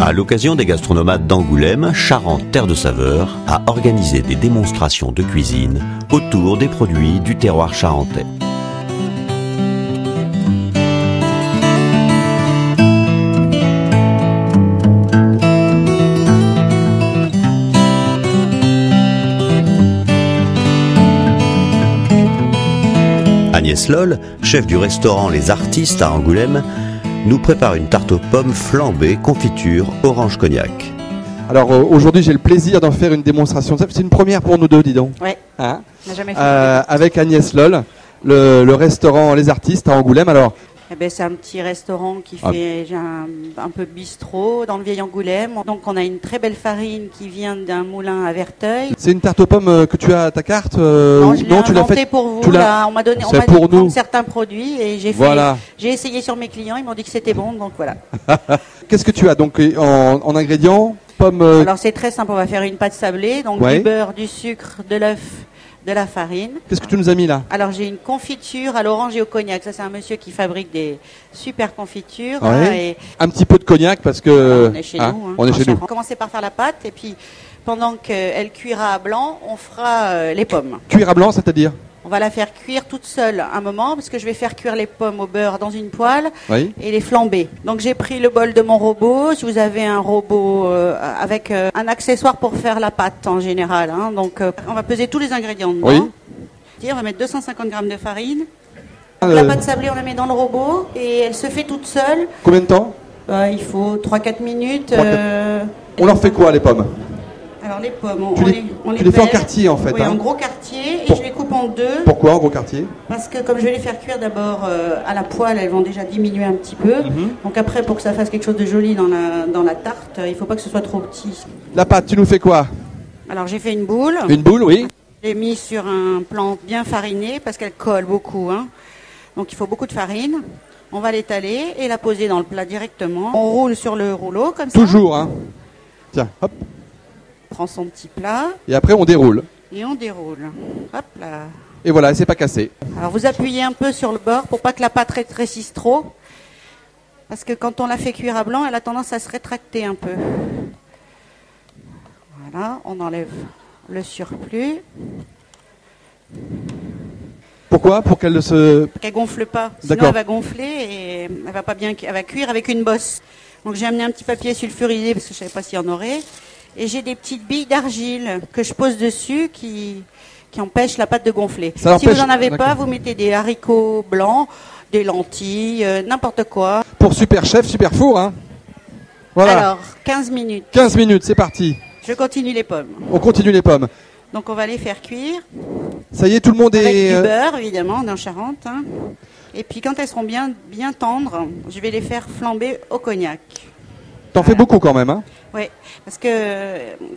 À l'occasion des gastronomades d'Angoulême, Charente Terre de Saveurs a organisé des démonstrations de cuisine autour des produits du terroir charentais. Agnès Loll, chef du restaurant Les Artistes à Angoulême, nous prépare une tarte aux pommes flambée, confiture, orange cognac. Alors aujourd'hui j'ai le plaisir d'en faire une démonstration. C'est une première pour nous deux, dis donc. Oui, Hein, on n'a jamais fait. avec Agnès Loll, le restaurant Les Artistes à Angoulême. Alors, Eh ben, c'est un petit restaurant qui fait un peu bistrot dans le vieil Angoulême. Donc on a une très belle farine qui vient d'un moulin à Verteuil. c'est une tarte aux pommes que tu as à ta carte Non, je l'ai tu l'as inventé fait pour vous. tu l'as- Là, on m'a donné, on c'est m'a dit pour de prendre nous. certains produits et Voilà. j'ai essayé sur mes clients. Ils m'ont dit que c'était bon, donc voilà. Qu'est-ce que tu as donc en ingrédients? Pommes. Alors c'est très simple. On va faire une pâte sablée, donc Ouais. du beurre, du sucre, de l'œuf, de la farine. Qu'est-ce que tu nous as mis là? Alors j'ai une confiture à l'orange et au cognac. Ça c'est un monsieur qui fabrique des super confitures. Ouais. hein, et Un petit peu de cognac parce que on est chez nous. hein, on est en chez nous. Charente. On va commencer par faire la pâte et puis pendant qu'elle cuira à blanc, on fera les pommes. Cuire à blanc, c'est-à-dire? On va la faire cuire toute seule un moment parce que je vais faire cuire les pommes au beurre dans une poêle Oui. et les flamber. Donc j'ai pris le bol de mon robot. Si vous avez un robot avec un accessoire pour faire la pâte en général. hein. Donc on va peser tous les ingrédients dedans. Oui. On va mettre 250 g de farine. Euh, La pâte sablée, on la met dans le robot et elle se fait toute seule. Combien de temps? Il faut 3-4 minutes. 3-4. On leur fait quoi les pommes? Alors les pommes, Tu les fais en pèle. quartier en fait. Oui, hein. en gros quartier et Pour- je les coupe en deux. Pourquoi en gros quartier? Parce que comme je vais les faire cuire d'abord à la poêle, elles vont déjà diminuer un petit peu. Donc après, pour que ça fasse quelque chose de joli dans la tarte, il ne faut pas que ce soit trop petit. La pâte, tu nous fais quoi? Alors j'ai fait une boule. Une boule, oui. Je l'ai mise sur un plan bien fariné parce qu'elle colle beaucoup. hein. Donc il faut beaucoup de farine. On va l'étaler et la poser dans le plat directement. On roule sur le rouleau comme ça. Toujours, hein. Tiens, hop. On prend son petit plat Et après on déroule. et on déroule. Hop là. Et voilà, c'est pas cassé. Alors vous appuyez un peu sur le bord pour pas que la pâte rétrécisse trop. Parce que quand on la fait cuire à blanc, elle a tendance à se rétracter un peu. Voilà, on enlève le surplus. Pourquoi? Pour qu'elle se... Qu'elle gonfle pas. Sinon D'accord. elle va gonfler et elle va pas bien, elle va cuire avec une bosse. Donc j'ai amené un petit papier sulfurisé parce que je savais pas s'il y en aurait. Et j'ai des petites billes d'argile que je pose dessus qui empêchent la pâte de gonfler. Ça Si vous empêche- n'en avez pas, D'accord. vous mettez des haricots blancs, des lentilles, n'importe quoi. Pour super chef, super four, hein. Voilà. Alors, 15 minutes. 15 minutes, c'est parti. Je continue les pommes. On continue les pommes. Donc on va les faire cuire Ça y est, tout le monde avec est... du beurre, évidemment, dans Charente. hein. Et puis quand elles seront bien tendres, je vais les faire flamber au cognac. T'en fais beaucoup quand même, hein. Oui, parce que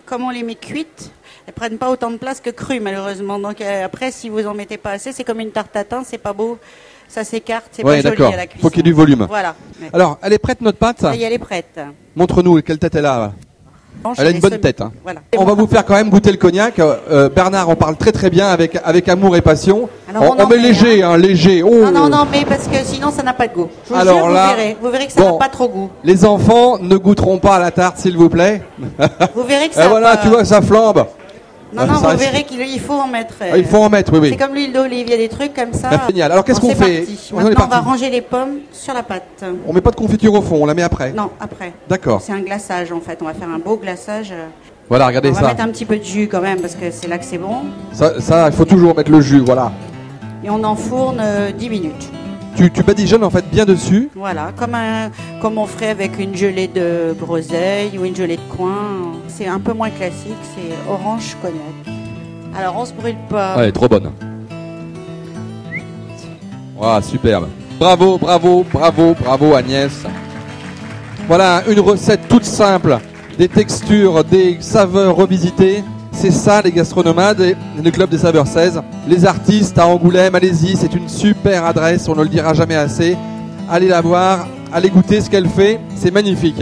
comme on les met cuites, elles prennent pas autant de place que crues malheureusement. Donc après, si vous en mettez pas assez, c'est comme une tarte tatin, c'est pas beau, ça s'écarte, c'est Ouais, pas joli d'accord. à la cuisson. Faut qu'il y ait du volume. Voilà. Alors, elle est prête notre pâte? Ça y est, elle est prête. Montre-nous quelle tête elle a. Elle a une bonne tête. Hein. Voilà. On va vous faire quand même goûter le cognac. Bernard en parle très très bien avec amour et passion. Alors, on on en met met, léger, hein, léger. Oh. Non, mais parce que sinon ça n'a pas de goût. Je vous Alors jure, là, vous verrez que ça bon. n'a pas trop goût. Les enfants ne goûteront pas à la tarte, s'il vous plaît. Vous verrez que Et ça. voilà, pas- tu vois, ça flambe. Non, ça vous reste- verrez qu'il faut en mettre. Ah, il faut en mettre, oui, oui. C'est comme l'huile d'olive, il y a des trucs comme ça. Génial. Alors, qu'est-ce Bon, qu'on c'est fait? parti. On est Maintenant, on va parti. ranger les pommes sur la pâte. On met pas de confiture au fond, on la met après. Non, après. D'accord. C'est un glaçage en fait. On va faire un beau glaçage. Voilà, regardez On va ça. mettre un petit peu de jus quand même parce que c'est là que c'est bon. Ça, il faut toujours mettre le jus, voilà. Et on enfourne 10 minutes. Tu badigeonnes en fait bien dessus. Voilà, comme on ferait avec une gelée de groseille ou une gelée de coin. C'est un peu moins classique, c'est orange cognac. Alors on se brûle pas. Ouais, trop bonne. Voilà, superbe. Bravo, bravo, bravo, bravo Agnès. Voilà, une recette toute simple, des textures, des saveurs revisitées. C'est ça les gastronomades et le Club des Saveurs 16. Les artistes à Angoulême, allez-y, c'est une super adresse, on ne le dira jamais assez. Allez la voir, allez goûter ce qu'elle fait, c'est magnifique.